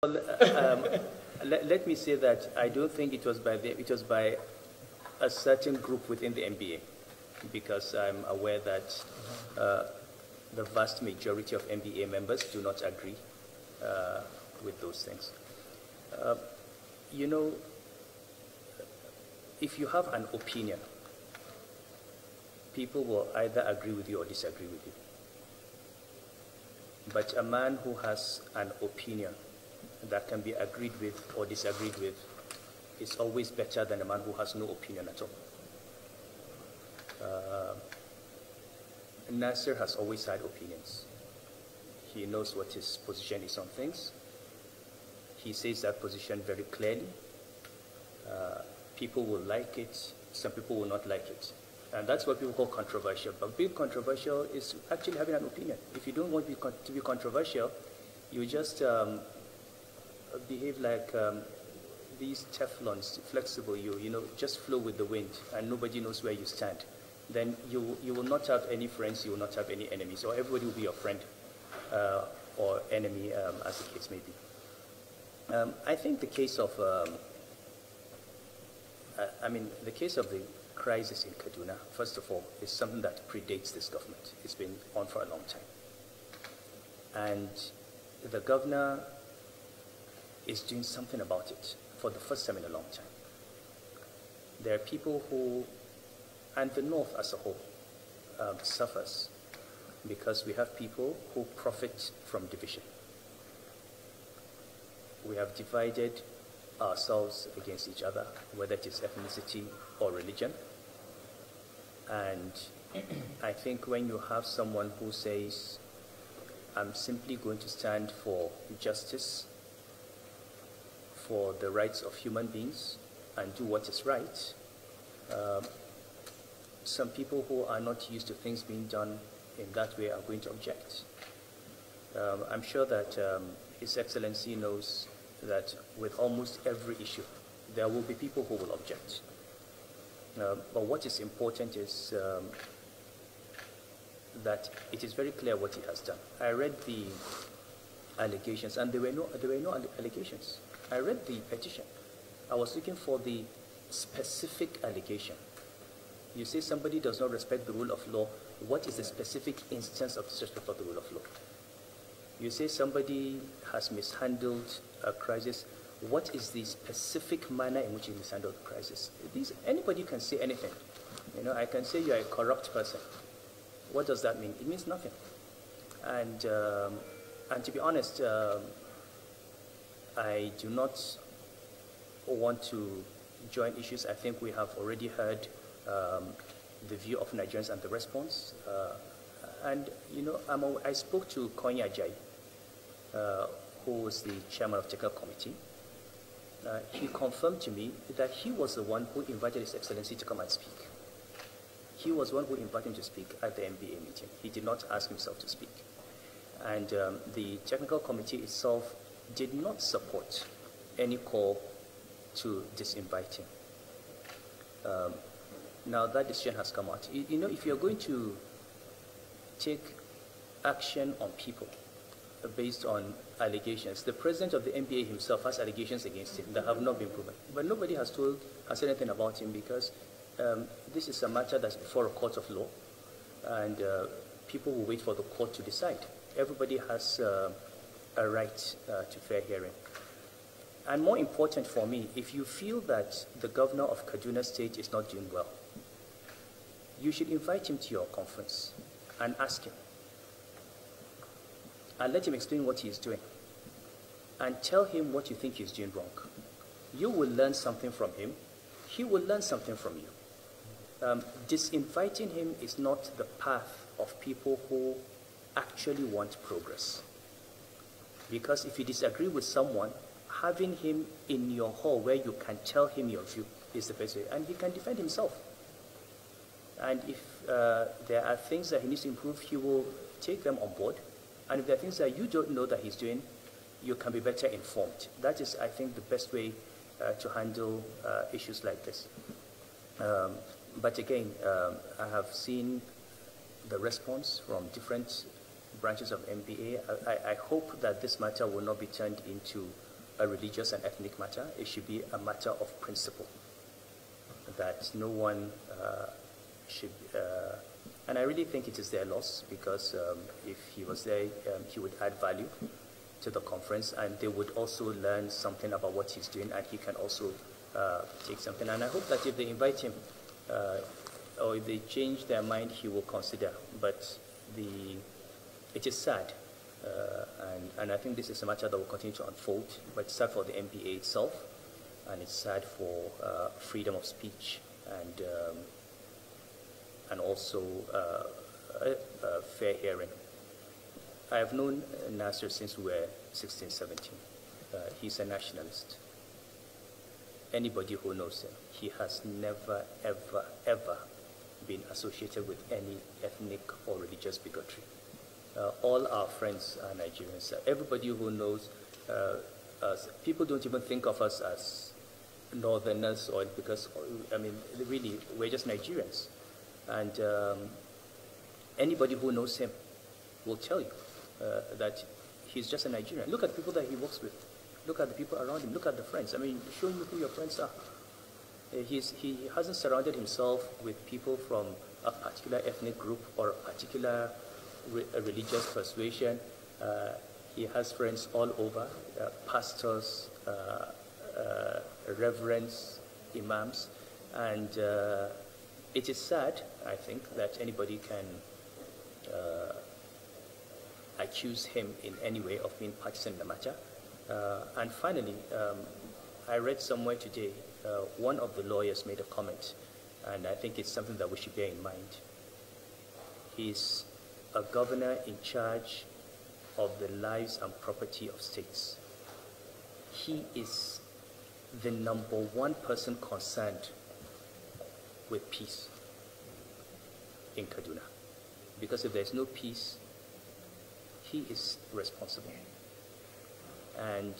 Well, let me say that I don't think it was by a certain group within the MBA, because I'm aware that the vast majority of MBA members do not agree with those things. You know, if you have an opinion, people will either agree with you or disagree with you. But a man who has an opinion that can be agreed with or disagreed with is always better than a man who has no opinion at all. Nasir has always had opinions. He knows what his position is on things. He says that position very clearly. People will like it, some people will not like it. And that's what people call controversial. But being controversial is actually having an opinion. If you don't want to be controversial, you just behave like these teflons, flexible, you know, just flow with the wind and nobody knows where you stand. Then you will not have any friends, you will not have any enemies, or everybody will be your friend or enemy, as the case may be. I think the case of, the case of the crisis in Kaduna, first of all, is something that predates this government. It's been on for a long time. And the governor is doing something about it for the first time in a long time. There are people who, and the North as a whole, suffers because we have people who profit from division. We have divided ourselves against each other, whether it is ethnicity or religion. And I think when you have someone who says, I'm simply going to stand for justice, for the rights of human beings, and do what is right, some people who are not used to things being done in that way are going to object. I'm sure that His Excellency knows that with almost every issue, there will be people who will object. But what is important is that it is very clear what he has done. I read the allegations, and there were no allegations. I read the petition. I was looking for the specific allegation. You say somebody does not respect the rule of law. What is the specific instance of disrespect of the rule of law? You say somebody has mishandled a crisis. What is the specific manner in which he mishandled the crisis? Anybody can say anything. You know, I can say you're a corrupt person. What does that mean? It means nothing. And to be honest, I do not want to join issues. I think we have already heard the view of Nigerians and the response. And, you know, I spoke to Konya Ajayi, who was the chairman of the technical committee. He confirmed to me that he was the one who invited His Excellency to come and speak. He was the one who invited him to speak at the MBA meeting. He did not ask himself to speak. And the technical committee itself did not support any call to disinvite him. Now that decision has come out. You know, if you're going to take action on people based on allegations, the president of the MBA himself has allegations against him that have not been proven. But nobody has said anything about him because this is a matter that's before a court of law, and people will wait for the court to decide. Everybody has a right to fair hearing. And more important for me, if you feel that the governor of Kaduna State is not doing well, you should invite him to your conference and ask him. And let him explain what he is doing. And tell him what you think he's doing wrong. You will learn something from him. He will learn something from you. Disinviting him is not the path of people who actually want progress. Because if you disagree with someone, having him in your hall where you can tell him your view is the best way. And he can defend himself. And if there are things that he needs to improve, he will take them on board. And if there are things that you don't know that he's doing, you can be better informed. That is, I think, the best way to handle issues like this. But again, I have seen the response from different branches of MBA. I hope that this matter will not be turned into a religious and ethnic matter. It should be a matter of principle, that no one should, and I really think it is their loss, because if he was there, he would add value to the conference, and they would also learn something about what he's doing, and he can also take something. And I hope that if they invite him, or if they change their mind, he will consider. But it is sad, and I think this is a matter that will continue to unfold, but it's sad for the MPA itself, and it's sad for freedom of speech, and also fair hearing. I have known Nasir since we were 16, 17. He's a nationalist. Anybody who knows him, he has never, ever, ever been associated with any ethnic or religious bigotry. All our friends are Nigerians. Everybody who knows us, people don't even think of us as northerners, or because, I mean, really, we're just Nigerians. And anybody who knows him will tell you that he's just a Nigerian. Look at the people that he works with. Look at the people around him. Look at the friends. I mean, show me who your friends are. He hasn't surrounded himself with people from a particular ethnic group or a particular religious persuasion. He has friends all over, pastors, reverends, imams, and it is sad, I think, that anybody can accuse him in any way of being partisan in the matter. And finally, I read somewhere today, one of the lawyers made a comment, and I think it's something that we should bear in mind. He's a governor in charge of the lives and property of states. He is the #1 person concerned with peace in Kaduna. Because if there's no peace, he is responsible. And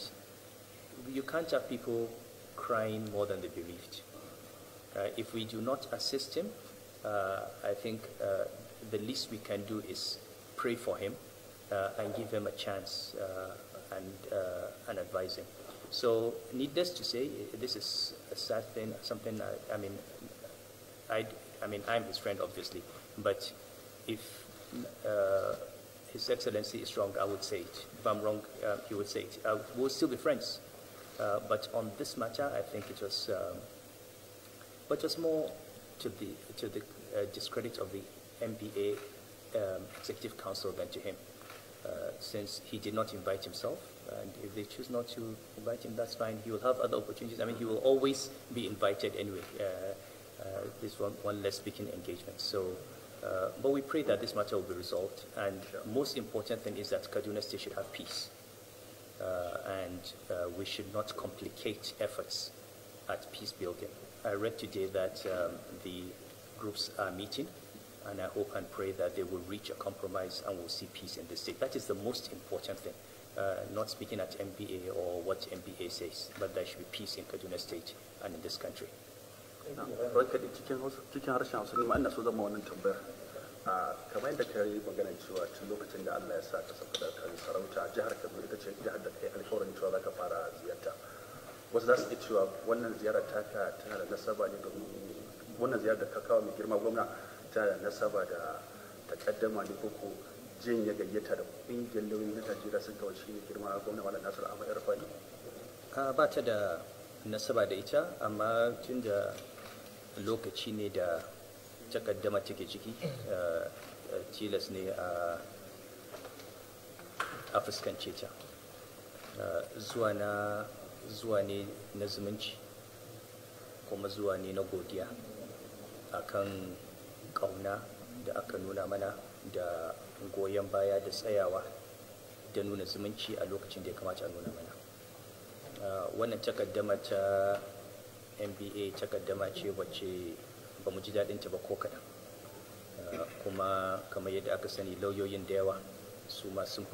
you can't have people crying more than the bereaved. If we do not assist him, I think the least we can do is pray for him and give him a chance and advise him. So, needless to say, this is a sad thing. Something I'm his friend, obviously, but if His Excellency is wrong, I would say it. If I'm wrong, he would say it. We'll still be friends. But on this matter, I think it was, but just more to the discredit of the MPA Executive Council than to him, since he did not invite himself. And if they choose not to invite him, that's fine. He will have other opportunities. I mean, he will always be invited anyway. This one less speaking engagement. So, but we pray that this matter will be resolved. And most important thing is that Kaduna State should have peace. And we should not complicate efforts at peace building. I read today that the groups are meeting, and I hope and pray that they will reach a compromise and we'll see peace in the state. That is the most important thing. Not speaking at MPA or what MPA says, but there should be peace in Kaduna State and in this country. Cikin harshen Hausa ne ma ina so zama wannan tambayar. Kamar yadda ka yi maganar cewa tun lokacin da Allah ya sa ka sauka da kan sarauta jihar Kaduna ita ce jihar da kai alƙawarin cewa za ka fara ziyarta. Wasu za su iya cewa wannan ziyarar taka tana da nasaba ne domin wannan ziyarar da ka kawo mai girma gwamna tana da nasaba da takaddama ne ko jin ya gayyata da ƙungiyar lauyoyi na Najeriya sun kawo shi mai girma gwamna Malam Nasiru El-Rufa'i. Ba ta da nasaba da ita, amma tun da lokaci ne da takaddama take ciki, tilas ne a fuskance ta. Zuwa ne na zumunci, kuma zuwa ne na godiya akan ƙauna da aka nuna mana da goyon baya da tsayawa da nuna zumunci a lokacin da ya kamata a nuna mana. Wannan takaddama ta MBA takaddama ce wacce ba mu ji daɗinta ba ko kaɗan, kuma kamar yadda aka sani lauyoyin da yawa su ma sun